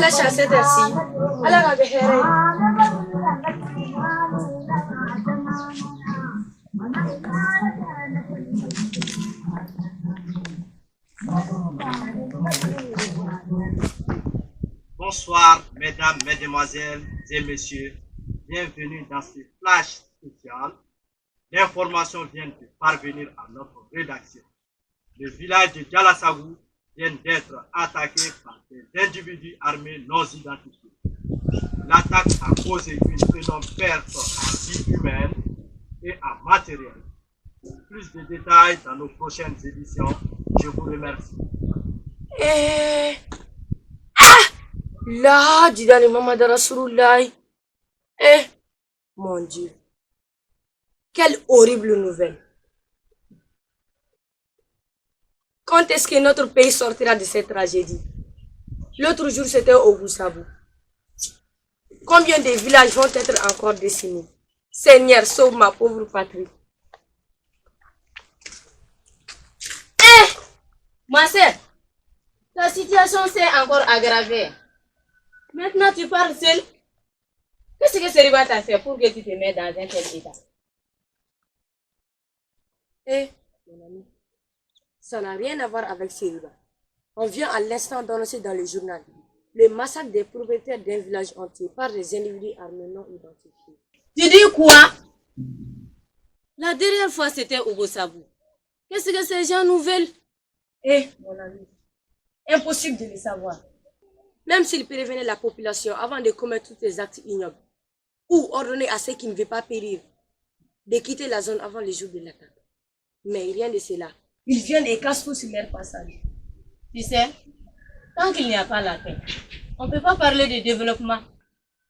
flèche à cette heure-ci. Alors, avec Bonsoir, mesdames, mesdemoiselles et messieurs. Bienvenue dans ce flash spécial. L'information vient de parvenir à notre rédaction. Le village de Djalasagou vient d'être attaqué par des individus armés non identifiés. L'attaque a causé une énorme perte en vie humaine et en matériel. Plus de détails dans nos prochaines éditions. Je vous remercie. là, dis dans les mamans de Rasulullah. Mon Dieu. Quelle horrible nouvelle. Quand est-ce que notre pays sortira de cette tragédie? L'autre jour, c'était au Boussabou. Combien de villages vont être encore décimés? Seigneur, sauve ma pauvre patrie. Ma sœur, ta situation s'est encore aggravée. Maintenant, tu parles seule. Qu'est-ce que Seriba t'a fait pour que tu te mettes dans un tel état? Mon ami, ça n'a rien à voir avec Seriba. On vient à l'instant d'annoncer dans le journal le massacre des propriétaires d'un village entier par des individus armés non identifiés. Tu dis quoi? La dernière fois, c'était au Bossabou. Qu'est-ce que ces gens nous veulent? Mon ami, impossible de le savoir. Même s'ils prévenaient la population avant de commettre tous les actes ignobles, ou ordonner à ceux qui ne veulent pas périr de quitter la zone avant le jour de l'attaque. Mais rien de cela. Ils viennent et cassent tout sur leur passage. Tu sais, tant qu'il n'y a pas la paix, on ne peut pas parler de développement.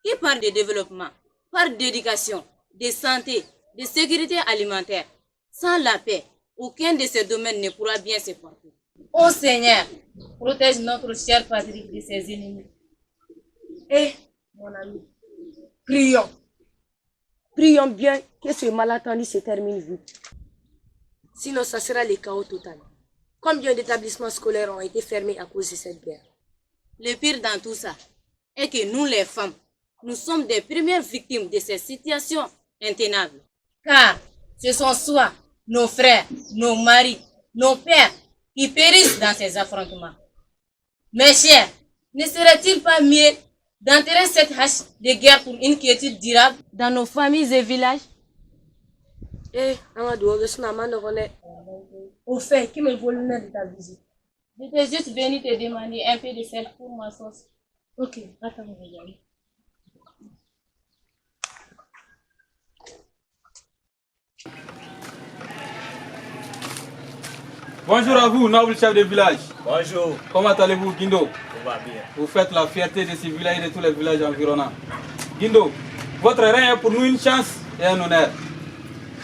Qui parle de développement? Parle d'éducation, de santé, de sécurité alimentaire. Sans la paix, aucun de ces domaines ne pourra bien se porter. Ô Seigneur, protège notre chère patrie de ses ennemis. Mon ami, prions. Prions bien que ce malentendu se termine vite. Sinon, ça sera le chaos total. Combien d'établissements scolaires ont été fermés à cause de cette guerre? Le pire dans tout ça est que nous, les femmes, nous sommes des premières victimes de ces situations intenables. Car ce sont soit nos frères, nos maris, nos pères qui périssent dans ces affrontements. Mes chers, ne serait-il pas mieux d'enterrer cette hache de guerre pour une quiétude durable dans nos familles et villages? Au fait, qui me vole l'honneur de ta visite? J'étais juste venu te demander un peu de sel pour ma sauce. Ok, attends, regarde. Bonjour à vous, noble chef de village. Bonjour. Comment allez-vous, Guindo? Tout va bien. Vous faites la fierté de ce village et de tous les villages environnants. Guindo, votre reine est pour nous une chance et un honneur.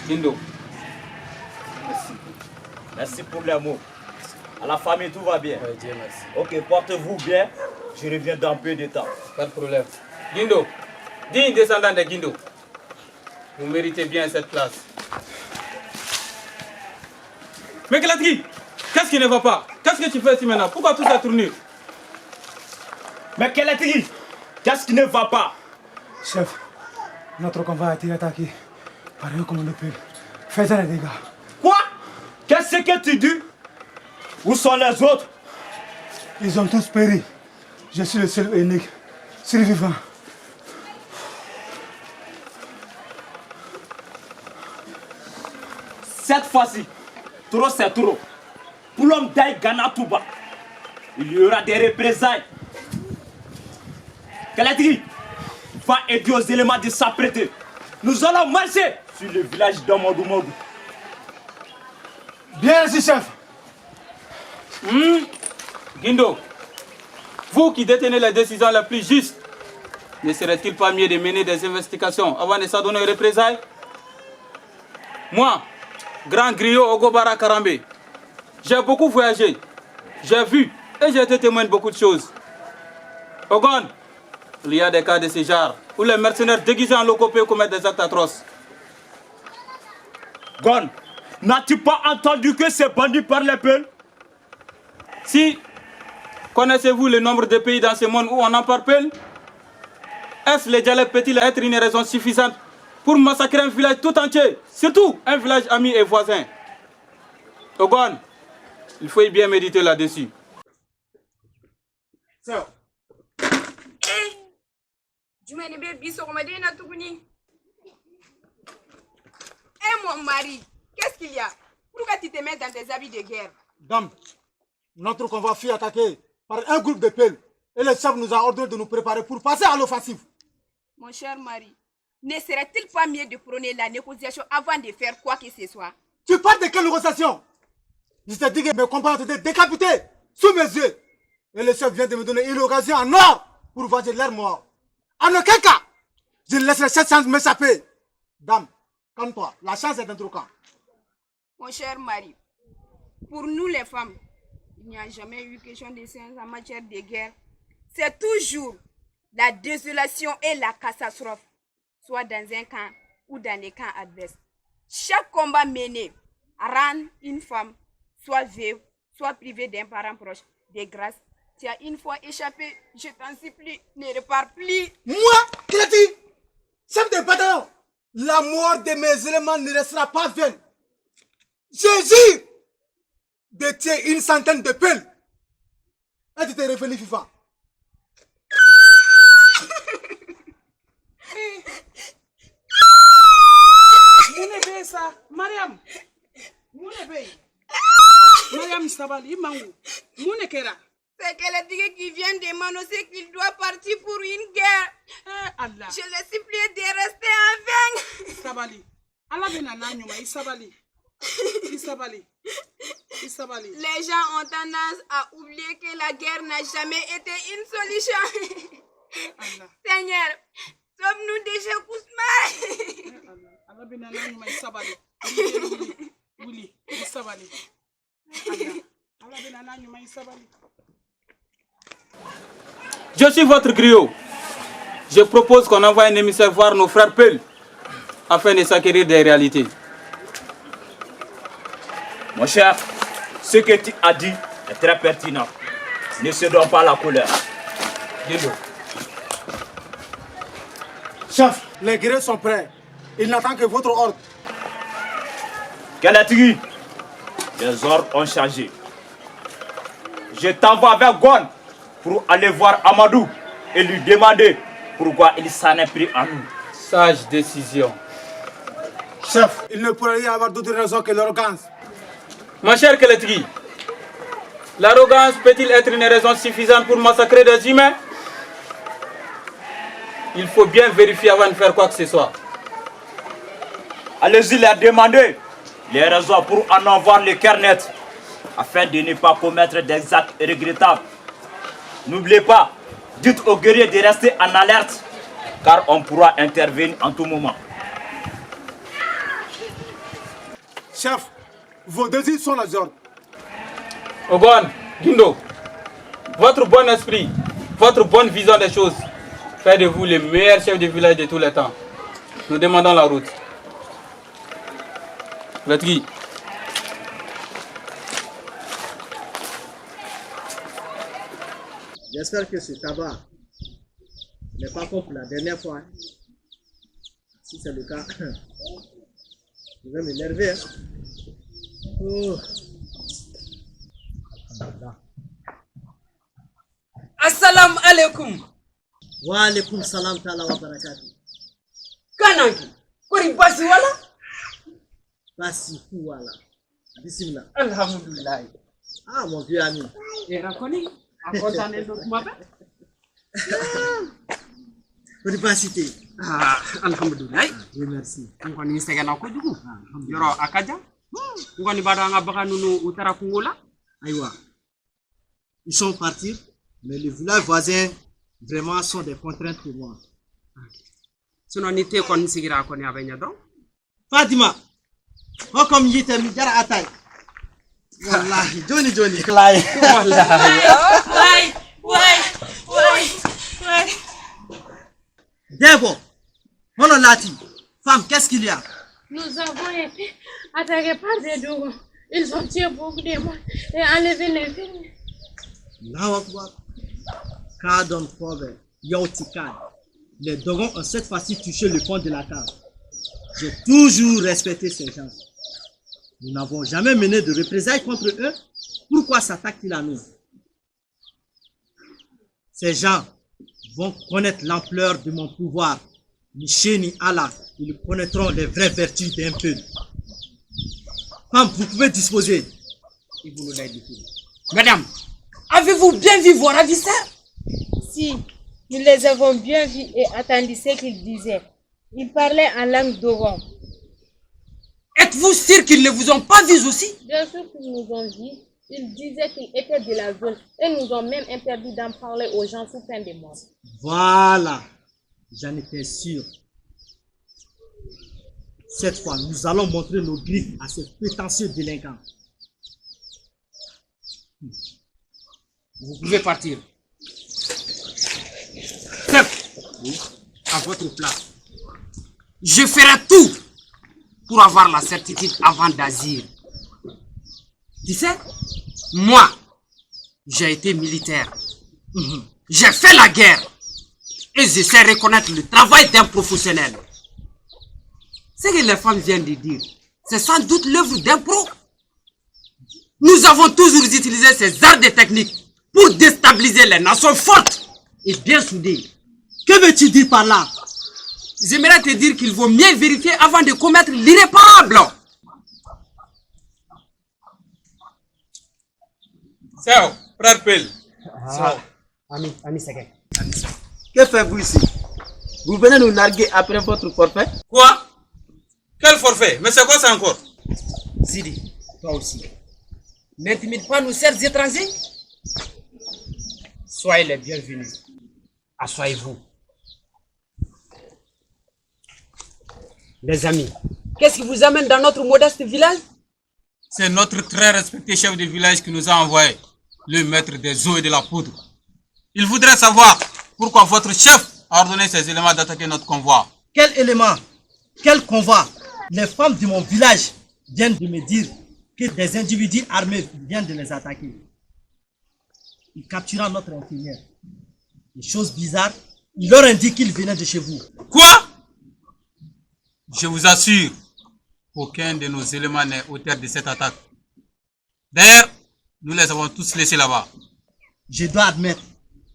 Guindo. Merci. Merci pour l'amour. À la famille, tout va bien? Oui, Dieu merci. Ok, portez-vous bien. Je reviens dans peu de temps. Pas de problème. Guindo, digne descendant de Guindo, vous méritez bien cette place. Mais Galatri, qu'est-ce qui ne va pas? Qu'est-ce que tu fais ici maintenant? Pourquoi tout ça tourne? Mais Keletri, qu'est-ce qui ne va pas? Chef, notre combat a été attaqué par un commando pur, faisant des dégâts. Quoi? Qu'est-ce que tu dis? Où sont les autres? Ils ont tous péri. Je suis le seul et unique survivant. Cette fois-ci, trop c'est trop. Pour l'homme d'Aïe Ghana Touba, il y aura des représailles. Keletri, va aider aux éléments de s'apprêter. Nous allons marcher sur le village d'Amadou. Bien reçu, chef. Guindo, vous qui détenez les décisions les plus justes, ne serait-il pas mieux de mener des investigations avant de s'adonner aux représailles? Moi, grand griot Ogobara Karambe, j'ai beaucoup voyagé, j'ai vu et j'ai été témoin de beaucoup de choses. Ogon, il y a des cas de ce genre où les mercenaires déguisés en locaux peuvent commettre des actes atroces. Gon, n'as-tu pas entendu que ces bandits parlent peu? Si, Connaissez-vous le nombre de pays dans ce monde où on emparpelle? Est-ce le dialogue peut-il être une raison suffisante pour massacrer un village tout entier, surtout un village ami et voisin? Ogon, il faut bien méditer là-dessus. Mon mari, qu'est-ce qu'il y a? Pourquoi tu te mets dans des habits de guerre? Dame, notre convoi fut attaqué par un groupe de pelles et le chef nous a ordonné de nous préparer pour passer à l'offensive. Mon cher mari, ne serait-il pas mieux de prôner la négociation avant de faire quoi que ce soit? Tu parles de quelle négociation? Je t'ai dit que mes compagnons étaient décapités sous mes yeux. Et le chef vient de me donner une occasion en or pour venger leur mort. En aucun cas, je ne laisserai cette chance m'échapper. Dame, calme-toi, la chance est dans ton camp. Mon cher mari, pour nous les femmes, il n'y a jamais eu question de séance en matière de guerre. C'est toujours la désolation et la catastrophe, soit dans un camp ou dans les camps adverses. Chaque combat mené rend une femme soit veuve, soit privée d'un parent proche. De grâce, tu as une fois échappé, je t'en supplie, ne repars plus. Moi, Kilati, chef de bataillon, la mort de mes éléments ne restera pas vaine. Jésus détient une centaine de pelles. Et tu t'es revenu vivant. Mariam, Mariam Sabali, Mangou, Mounekera. C'est qu'elle a dit qu'il vient de m'annoncer qu'il doit partir pour une guerre. Allah. Je le supplie de rester en vain. Sabali. Allah benananyuma, Isabali. Isabali. Isabali. Les gens ont tendance à oublier que la guerre n'a jamais été une solution. Allah. Seigneur, sauve-nous de ce cauchemar. Allah benananyuma, Isabali. Willy, Isabali. Allah benananyuma, Isabali. Je suis votre griot. Je propose qu'on envoie un émissaire voir nos frères Peul afin de s'acquérir des réalités. Mon cher, ce que tu as dit est très pertinent. Ne se donne pas la colère. Dis-le. Chef, les guerriers sont prêts. Ils n'attendent que votre ordre. Galatigi, les ordres ont changé. Je t'envoie vers Gon pour aller voir Amadou et lui demander pourquoi il s'en est pris à nous. Sage décision. Chef, il ne pourrait y avoir d'autre raison que l'arrogance. Ma chère Keletri, l'arrogance peut-il être une raison suffisante pour massacrer des humains? Il faut bien vérifier avant de faire quoi que ce soit. Allez-y leur demander les raisons pour en avoir le cœur net, afin de ne pas commettre des actes regrettables. N'oubliez pas, dites aux guerriers de rester en alerte, car on pourra intervenir en tout moment. Chef, vos désirs sont les ordres. Ogon, Gindo, votre bon esprit, votre bonne vision des choses fait de vous le meilleur chef de village de tous les temps. Nous demandons la route. Letri. J'espère que ce tabac n'est pas comme pour la dernière fois. Hein. Si c'est le cas, je vais m'énerver. Hein. Oh. Assalamu alaikum. Wa alaikum salam ta'ala wa barakatuh. Kanangi, kori basi wala? Basi wala. Bismillah. Alhamdulillah. Ah mon vieux ami. Et rakoni, encore t'en es donc ma belle. Kori basi te. Ah, alhamdulillah. Oui, merci. Ngoni segana ko jugu. Yoro akaja. Ngoni badanga bakanunu utara kungula. Aïwa. Ils sont partis, mais les villages voisins vraiment sont des contraintes pour moi. Sinon ni te kon sigira ko ni abenya do. Fatima. Oh comme il était jara atay. Wallahi, Johnny. Wallahi. Ouais. Debo. Lati. Femme, qu'est-ce qu'il y a? Nous avons été attaqués par des Dogons. Ils ont tué beaucoup de monde et enlevé les filles. Allahu Akbar. Kadon Proverbe, Yautikan. Les Dogons ont cette fois-ci touché le fond de la cave. J'ai toujours respecté ces gens. Nous n'avons jamais mené de représailles contre eux. Pourquoi s'attaquent-ils à nous? Ces gens vont connaître l'ampleur de mon pouvoir. Ni Chez ni Allah, ils connaîtront les vraies vertus d'un peuple. Femme, vous pouvez disposer. Madame, avez-vous bien vu vos ravisseurs? Si, nous les avons bien vus et entendu ce qu'ils disaient. Ils parlaient en langue Dogon. Êtes-vous sûr qu'ils ne vous ont pas vus aussi? Bien sûr qu'ils nous ont vus. Ils disaient qu'ils étaient de la zone et nous ont même interdit d'en parler aux gens sous peine de mort. Voilà, j'en étais sûr. Cette fois, nous allons montrer nos griffes à ces prétentieux délinquants. Vous pouvez partir. Chef, à votre place. Je ferai tout pour avoir la certitude avant d'agir. Tu sais, moi, j'ai été militaire. J'ai fait la guerre. Et je sais reconnaître le travail d'un professionnel. Ce que les femmes viennent de dire, c'est sans doute l'œuvre d'un pro. Nous avons toujours utilisé ces arts et techniques pour déstabiliser les nations fortes et bien soudées. Que veux-tu dire par là? J'aimerais te dire qu'il vaut mieux vérifier avant de commettre l'irréparable. C'est frère Pel. Ami Seke. Que faites-vous ici? Vous venez nous narguer après votre forfait? Quoi? Quel forfait? Mais c'est quoi ça encore? Sidi, toi aussi. N'intimide pas nos chers étrangers. Soyez les bienvenus. Assoyez-vous. Les amis, qu'est-ce qui vous amène dans notre modeste village? C'est notre très respecté chef de village qui nous a envoyé, le maître des eaux et de la poudre. Il voudrait savoir pourquoi votre chef a ordonné ces éléments d'attaquer notre convoi. Quel élément? Quel convoi? Les femmes de mon village viennent de me dire que des individus armés viennent de les attaquer. Ils capturent notre infirmière. Des choses bizarres, ils leur indiquent qu'ils venaient de chez vous. Quoi? Je vous assure qu'aucun de nos éléments n'est auteur de cette attaque. D'ailleurs, nous les avons tous laissés là-bas. Je dois admettre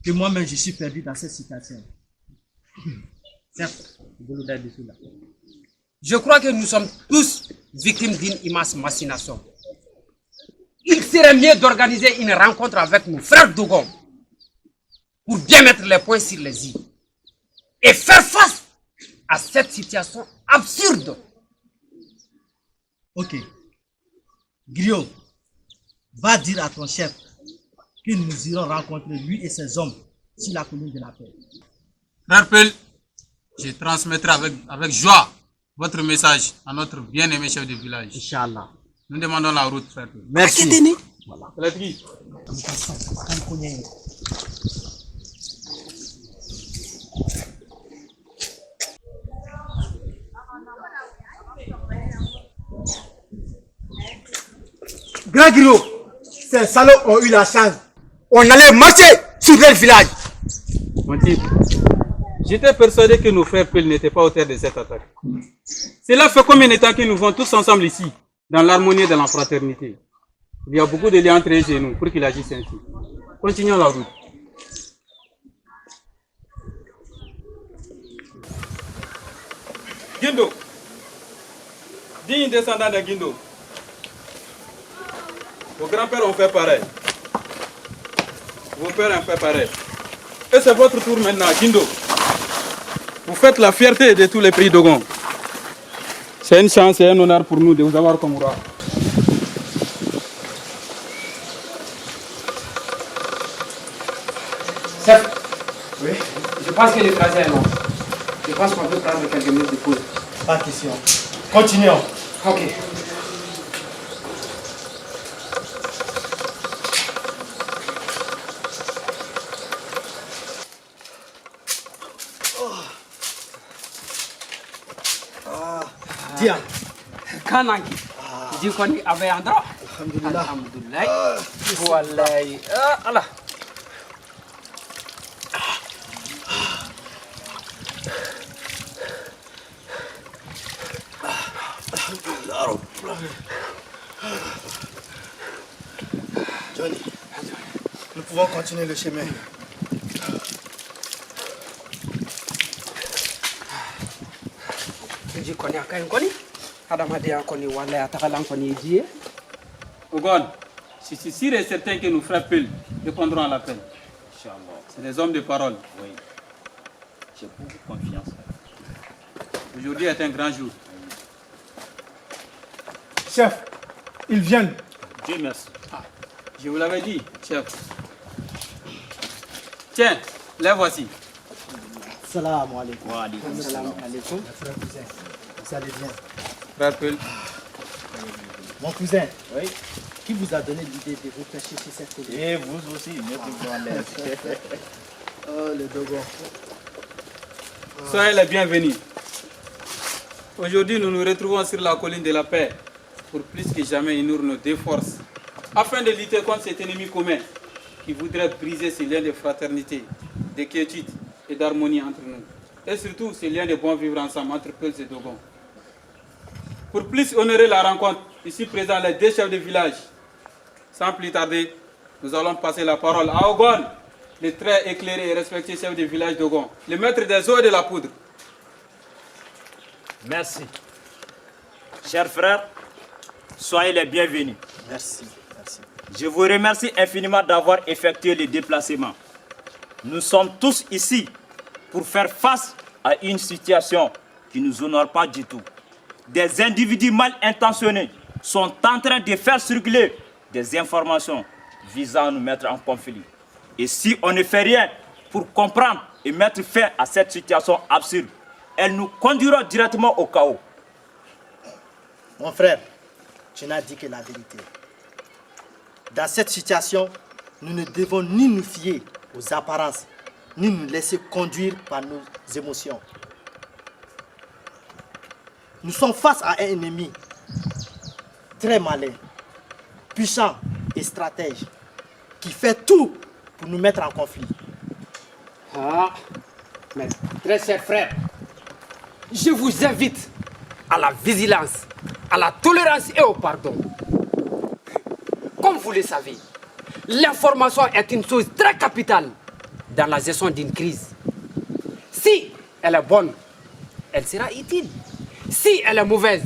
que moi-même je suis perdu dans cette situation. Certes, je crois que nous sommes tous victimes d'une immense machination. Il serait mieux d'organiser une rencontre avec nos frères Dogon pour bien mettre les points sur les i et faire face à cette situation absurde. Ok. Griot, va dire à ton chef que nous irons rencontrer lui et ses hommes sur la colline de la paix. Frère Pel, je transmettrai avec joie votre message à notre bien-aimé chef de village. Inch'Allah. Nous demandons la route, frère Pel. Merci. Voilà. Grand Griot, ces salauds ont eu la chance. On allait marcher sur leur village. Mon type, j'étais persuadé que nos frères Pel n'étaient pas auteurs de cette attaque. Cela fait combien de temps que nous vivons tous ensemble ici, dans l'harmonie et dans la fraternité? Il y a beaucoup de liens entre eux et nous pour qu'ils agissent ainsi. Continuons la route. Guindo, digne descendant de Guindo. Vos grands-pères ont fait pareil. Vos pères ont fait pareil. Et c'est votre tour maintenant, Guindo. Vous faites la fierté de tous les pays Dogon. C'est une chance et un honneur pour nous de vous avoir comme roi. Chef, oui. Je pense que le trajet est long. Je pense qu'on peut prendre quelques minutes de pause. Pas question. Continuons. Ok. Tiens. Kanangi. Jikoni abe andro. Alhamdulillah. Alhamdulillah. Wallahi. Allah. pouvons continuer le chemin. Ogon, je suis sûr et certain que nos frères Peul répondront à l'appel. C'est des hommes de parole. Oui. J'ai beaucoup confiance. Aujourd'hui est un grand jour. Chef, ils viennent. Dieu merci. Je vous l'avais dit, chef. Tiens, les voici. Salam alaikum. Wa alaikum salam. Vous allez bien. Frère Peul, Mon cousin, Oui. qui vous a donné l'idée de vous pêcher chez cette colline? Et vous aussi, mettez-vous en l'aise. Oh, le dogon. soyez les bienvenus. Aujourd'hui, nous nous retrouvons sur la colline de la paix pour plus que jamais unir nos deux forces afin de lutter contre cet ennemi commun qui voudrait briser ces liens de fraternité, de quiétude et d'harmonie entre nous. Et surtout, ces liens de bon vivre ensemble entre Peul et Dogon. Pour plus honorer la rencontre, ici présents les deux chefs de village. Sans plus tarder, nous allons passer la parole à Ogon, le très éclairé et respecté chef de village d'Ogon, le maître des eaux et de la poudre. Merci. Chers frères, soyez les bienvenus. Merci, merci. Je vous remercie infiniment d'avoir effectué le déplacement. Nous sommes tous ici pour faire face à une situation qui ne nous honore pas du tout. Des individus mal intentionnés sont en train de faire circuler des informations visant à nous mettre en conflit. Et si on ne fait rien pour comprendre et mettre fin à cette situation absurde, elle nous conduira directement au chaos. Mon frère, tu n'as dit que la vérité. Dans cette situation, nous ne devons ni nous fier aux apparences, ni nous laisser conduire par nos émotions. Nous sommes face à un ennemi très malin, puissant et stratège, qui fait tout pour nous mettre en conflit. Ah, mes très chers frères, je vous invite à la vigilance, à la tolérance et au pardon. Comme vous le savez, l'information est une chose très capitale dans la gestion d'une crise. Si elle est bonne, elle sera utile. Si elle est mauvaise,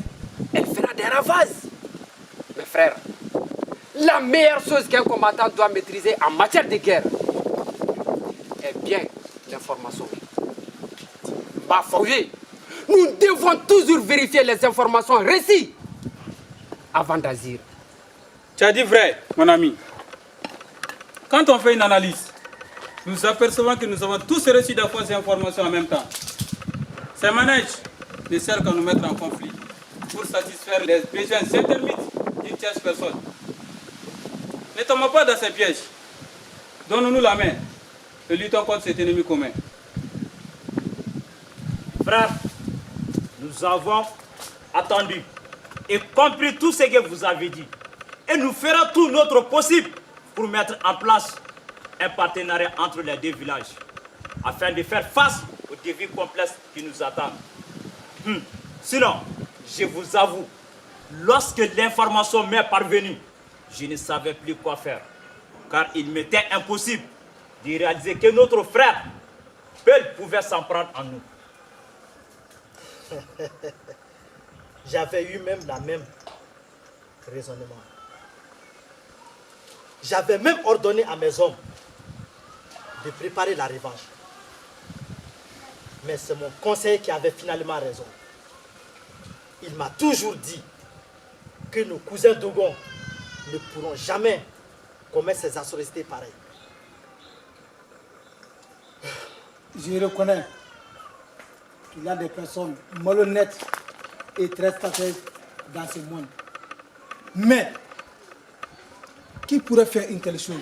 elle fera des ravages. Mes frères, la meilleure chose qu'un combattant doit maîtriser en matière de guerre est bien l'information. Bafouillé, nous devons toujours vérifier les informations reçues avant d'agir. Tu as dit vrai, mon ami. Quand on fait une analyse, nous apercevons que nous avons tous reçu de fausses informations en même temps. Ces manèges ne servent qu'à nous mettre en conflit pour satisfaire les besoins intermites d'une tierce personne. Ne tombons pas dans ces pièges. Donnons-nous la main et luttons contre cet ennemi commun. Frères, nous avons attendu et compris tout ce que vous avez dit. Et nous ferons tout notre possible pour mettre en place un partenariat entre les deux villages afin de faire face aux défis complexes qui nous attendent. Sinon, je vous avoue, lorsque l'information m'est parvenue, je ne savais plus quoi faire. Car il m'était impossible de réaliser que notre frère Peul pouvait s'en prendre en nous. J'avais eu même la même raisonnement. J'avais même ordonné à mes hommes de préparer la revanche. Mais c'est mon conseiller qui avait finalement raison. Il m'a toujours dit que nos cousins Dogon ne pourront jamais commettre ces atrocités pareilles. Je reconnais qu'il y a des personnes malhonnêtes et très stratèges dans ce monde. Mais, qui pourrait faire une telle chose?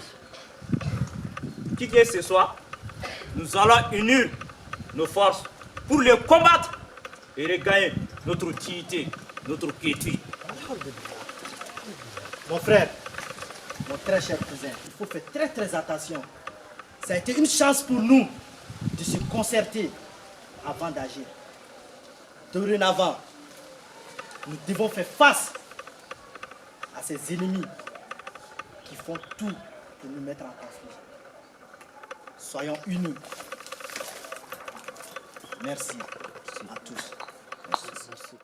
Qui que ce soit, nous allons unir nos forces pour les combattre et regagner notre dignité, notre quiétude. Mon frère, mon très cher cousin, il faut faire très attention. Ça a été une chance pour nous de se concerter avant d'agir. Dorénavant, nous devons faire face à ces ennemis qui font tout pour nous mettre en conflit. soyons unis. Merci à tous. Merci.